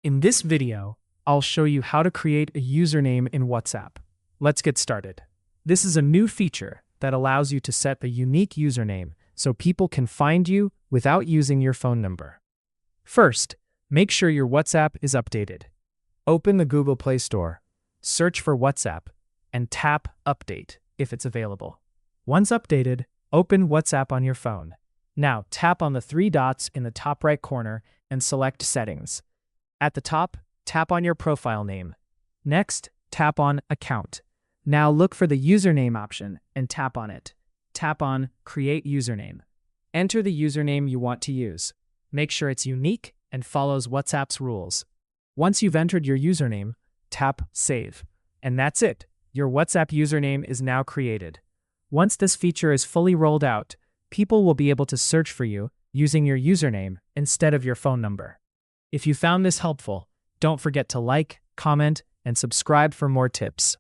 In this video, I'll show you how to create a username in WhatsApp. Let's get started. This is a new feature that allows you to set a unique username so people can find you without using your phone number. First, make sure your WhatsApp is updated. Open the Google Play Store, search for WhatsApp, and tap Update if it's available. Once updated, open WhatsApp on your phone. Now tap on the three dots in the top right corner and select Settings. At the top, tap on your profile name. Next, tap on Account. Now look for the username option and tap on it. Tap on Create Username. Enter the username you want to use. Make sure it's unique and follows WhatsApp's rules. Once you've entered your username, tap Save. And that's it. Your WhatsApp username is now created. Once this feature is fully rolled out, people will be able to search for you using your username instead of your phone number. If you found this helpful, don't forget to like, comment, and subscribe for more tips.